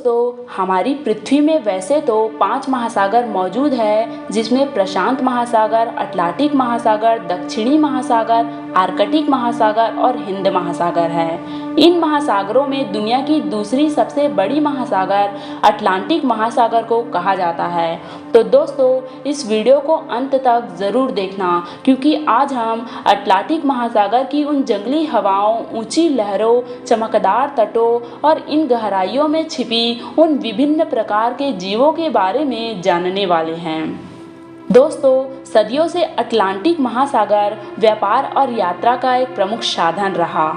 दोस्तों, हमारी पृथ्वी में वैसे तो 5 महासागर मौजूद है, जिसमें प्रशांत महासागर, अटलांटिक महासागर, दक्षिणी महासागर, आर्कटिक महासागर और हिंद महासागर है। इन महासागरों में दुनिया की दूसरी सबसे बड़ी महासागर अटलांटिक महासागर को कहा जाता है। तो दोस्तों, इस वीडियो को अंत तक ज़रूर देखना, क्योंकि आज हम अटलांटिक महासागर की उन जंगली हवाओं, ऊंची लहरों, चमकदार तटों और इन गहराइयों में छिपी उन विभिन्न प्रकार के जीवों के बारे में जानने वाले हैं। दोस्तों, सदियों से अटलांटिक महासागर व्यापार और यात्रा का एक प्रमुख साधन रहा।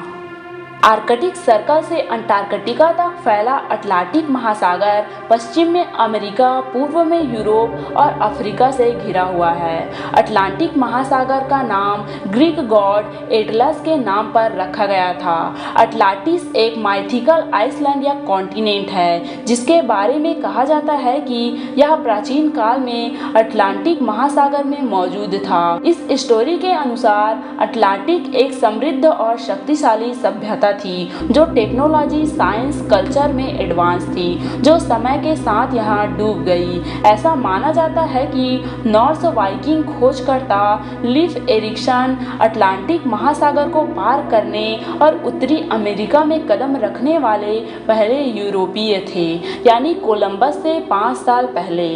आर्कटिक सर्कल से अंटार्कटिका तक फैला अटलांटिक महासागर पश्चिम में अमेरिका, पूर्व में यूरोप और अफ्रीका से घिरा हुआ है। अटलांटिक महासागर का नाम ग्रीक गॉड एटलस के नाम पर रखा गया था। अटलांटिस एक माइथिकल आइसलैंड या कॉन्टिनेंट है, जिसके बारे में कहा जाता है कि यह प्राचीन काल में अटलांटिक महासागर में मौजूद था। इस स्टोरी के अनुसार अटलांटिक एक समृद्ध और शक्तिशाली सभ्यता थी, जो टेक्नोलॉजी, साइंस, कल्चर में एडवांस थी, जो समय के साथ यहाँ डूब गई। ऐसा माना जाता है कि नॉर्स वाइकिंग खोजकर्ता लीफ एरिक्सन अटलांटिक महासागर को पार करने और उत्तरी अमेरिका में कदम रखने वाले पहले यूरोपीय थे, यानी कोलंबस से 5 साल पहले।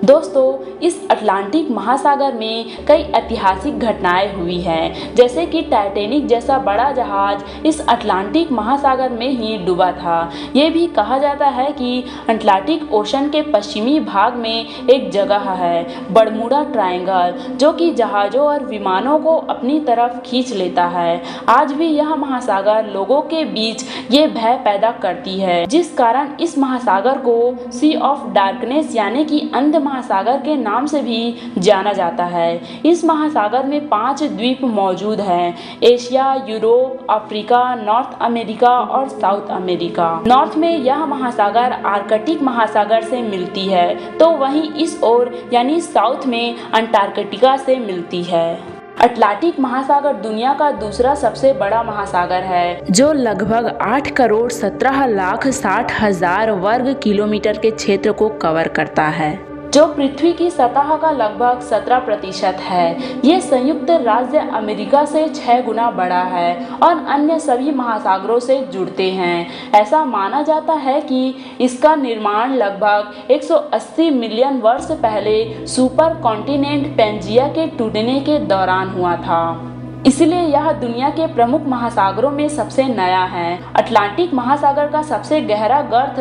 दोस्तों, इस अटलांटिक महासागर में कई ऐतिहासिक घटनाएं हुई हैं, जैसे कि टाइटैनिक जैसा बड़ा जहाज इस अटलांटिक महासागर में ही डूबा था। ये भी कहा जाता है कि अटलांटिक ओशन के पश्चिमी भाग में एक जगह है, बरमूडा ट्रायंगल, जो कि जहाज़ों और विमानों को अपनी तरफ खींच लेता है। आज भी यह महासागर लोगों के बीच ये भय पैदा करती है, जिस कारण इस महासागर को सी ऑफ डार्कनेस यानी कि अंध महासागर के नाम से भी जाना जाता है। इस महासागर में 5 द्वीप मौजूद हैं: Asia, Europe, Africa, north America और साउथ अमेरिका। नॉर्थ में यह महासागर आर्कटिक महासागर से मिलती है, तो वहीं इस ओर यानी साउथ में अंटार्कटिका से मिलती है। अटलांटिक महासागर दुनिया का दूसरा सबसे बड़ा महासागर है, जो लगभग 8 करोड़ 17 लाख 60 हजार वर्ग किलोमीटर के क्षेत्र को कवर करता है, जो पृथ्वी की सतह का लगभग 17% है। ये संयुक्त राज्य अमेरिका से 6 गुना बड़ा है और अन्य सभी महासागरों से जुड़ते हैं। ऐसा माना जाता है कि इसका निर्माण लगभग 180 मिलियन वर्ष पहले सुपर कॉन्टिनेंट पैंजिया के टूटने के दौरान हुआ था, इसलिए यह दुनिया के प्रमुख महासागरों में सबसे नया है। अटलांटिक महासागर का सबसे गहरा गर्त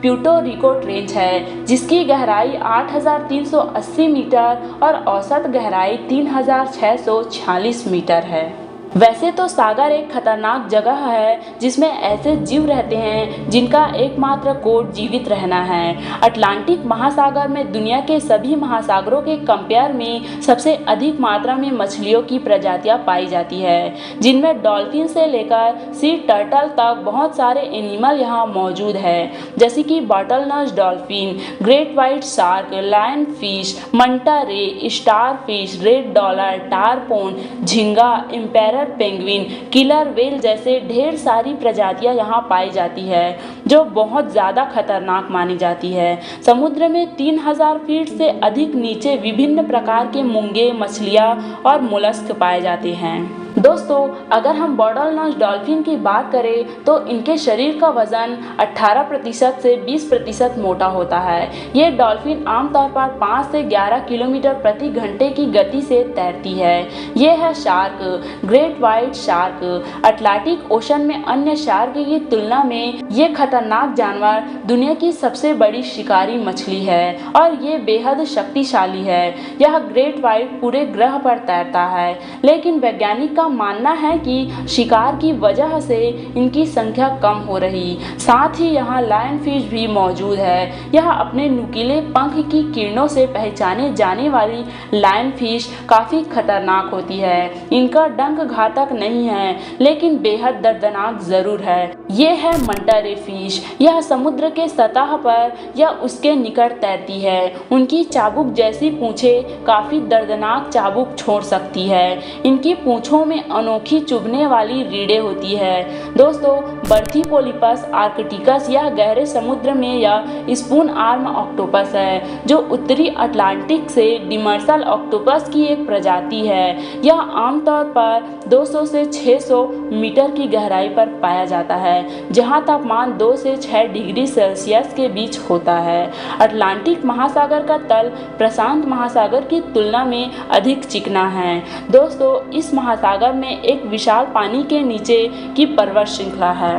प्यूर्टो रिको ट्रेंच है, जिसकी गहराई 8,380 मीटर और औसत गहराई 3,646 मीटर है। वैसे तो सागर एक खतरनाक जगह है, जिसमें ऐसे जीव रहते हैं जिनका एकमात्र कोड जीवित रहना है। अटलांटिक महासागर में दुनिया के सभी महासागरों के कंपेयर में सबसे अधिक मात्रा में मछलियों की प्रजातियां पाई जाती है, जिनमें डॉल्फिन से लेकर सी टर्टल तक बहुत सारे एनिमल यहाँ मौजूद है, जैसे कि bottlenose dolphin, great white shark, lionfish, manta ray, starfish, red dollar, tarpon, झींगा, इम्पेरर पेंगुइन, किलर व्हेल जैसे ढेर सारी प्रजातियां यहाँ पाई जाती है, जो बहुत ज़्यादा खतरनाक मानी जाती है। समुद्र में 3000 फीट से अधिक नीचे विभिन्न प्रकार के मूंगे, मछलियाँ और मोलस्क पाए जाते हैं। दोस्तों, अगर हम बॉटलनस डॉल्फिन की बात करें तो इनके शरीर का वजन 18% से 20% मोटा होता है। ये डॉल्फिन आमतौर पर 5 से 11 किलोमीटर प्रति घंटे की गति से तैरती है। ये है shark, great white shark. Atlantic ocean में अन्य शार्क की तुलना में ये खतरनाक जानवर दुनिया की सबसे बड़ी शिकारी मछली है और ये बेहद शक्तिशाली है। यह ग्रेट व्हाइट पूरे ग्रह पर तैरता है, लेकिन वैज्ञानिक का मानना है कि शिकार की वजह से इनकी संख्या कम हो रही। साथ ही यहाँ लायन फिश भी मौजूद है। यह अपने नुकीले पंख की किरणों से पहचाने जाने वाली लायन फिश काफी खतरनाक होती है। इनका डंक घातक नहीं है, लेकिन बेहद दर्दनाक जरूर है। ये है मंटा रे फिश। यह समुद्र के सतह पर या उसके निकट तैरती है। उनकी चाबुक जैसी पूंछें काफ़ी दर्दनाक चाबुक छोड़ सकती है। इनकी पूंछों में अनोखी चुभने वाली रीढ़ें होती है। दोस्तों, बर्थिपोलिपस आर्कटिकस यह गहरे समुद्र में यह स्पून आर्म ऑक्टोपस है, जो उत्तरी अटलांटिक से डिमर्सल ऑक्टोपस की एक प्रजाति है। यह आमतौर पर 200 से 600 मीटर की गहराई पर पाया जाता है, जहां तापमान 2 से 6 डिग्री सेल्सियस के बीच होता है। अटलांटिक महासागर का तल प्रशांत महासागर की तुलना में अधिक चिकना है। दोस्तों, इस महासागर में एक विशाल पानी के नीचे की पर्वत श्रृंखला है,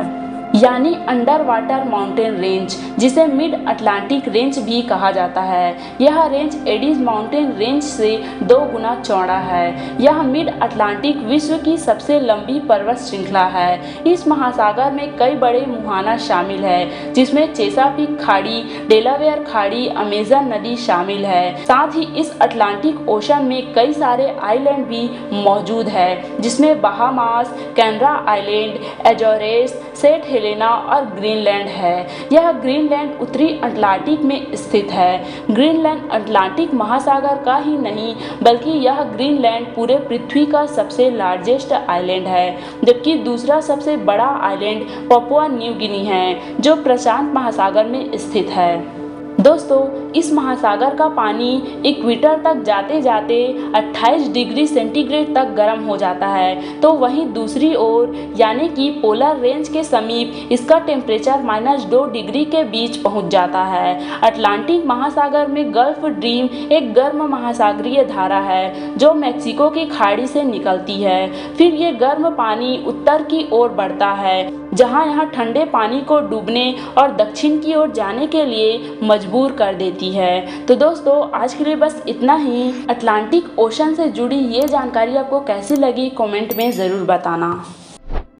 यानी अंडर वाटर माउंटेन रेंज, जिसे मिड अटलांटिक रेंज भी कहा जाता है। यह रेंज एडीज माउंटेन रेंज से 2 गुना चौड़ा है। यह मिड अटलांटिक विश्व की सबसे लंबी पर्वत श्रृंखला है। इस महासागर में कई बड़े मुहाना शामिल है, जिसमें चेसापीक खाड़ी, डेलावेयर खाड़ी, अमेजन नदी शामिल है। साथ ही इस अटलांटिक ओशन में कई सारे आइलैंड भी मौजूद है, जिसमें Bahamas, Canary Island, Azores, Saint Helena और ग्रीनलैंड है। यह ग्रीनलैंड उत्तरी अटलांटिक में स्थित है। ग्रीनलैंड अटलांटिक महासागर का ही नहीं, बल्कि यह ग्रीनलैंड पूरे पृथ्वी का सबसे लार्जेस्ट आइलैंड है, जबकि दूसरा सबसे बड़ा आइलैंड पपुआ न्यू गिनी है, जो प्रशांत महासागर में स्थित है। दोस्तों, इस महासागर का पानी इक्वेटर तक जाते जाते 28 डिग्री सेंटीग्रेड तक गर्म हो जाता है, तो वहीं दूसरी ओर यानी कि पोलर रेंज के समीप इसका टेम्परेचर -2 डिग्री के बीच पहुंच जाता है। अटलांटिक महासागर में गल्फ ड्रीम एक गर्म महासागरीय धारा है, जो मैक्सिको की खाड़ी से निकलती है। फिर ये गर्म पानी उत्तर की ओर बढ़ता है, जहां यह ठंडे पानी को डूबने और दक्षिण की ओर जाने के लिए मजबूर कर देती है। तो दोस्तों, आज के लिए बस इतना ही। अटलांटिक ओशन से जुड़ी ये जानकारी आपको कैसी लगी, कमेंट में ज़रूर बताना।